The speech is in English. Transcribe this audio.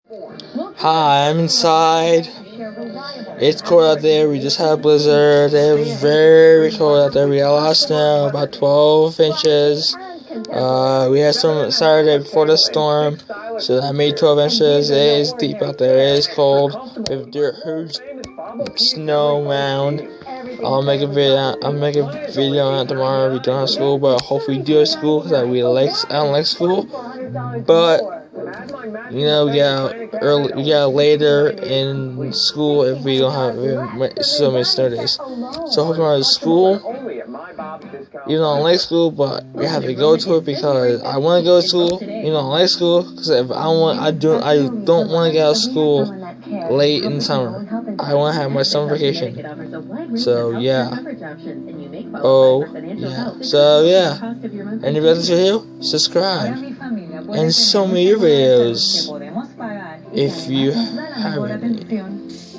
Hi, I'm inside. It's cold out there. We just had a blizzard. It's very cold out there. We got a lot of snow, about 12 inches. We had some Saturday before the storm, so that made 12 inches. It is deep out there. It is cold. We have a huge snow mound. I'll make a video on it tomorrow. We don't have school, but hopefully we do have school because I don't like school. But we got later in school if we don't have so many snow days. So hopefully tomorrow is school. Even though I don't like school, but we have to go to it because I want to go to school. Even though I don't like school, because if I don't want to get out of school late in the summer. I want to have my summer vacation. So yeah. So yeah. And if you like this video, subscribe and show me your videos if you have any.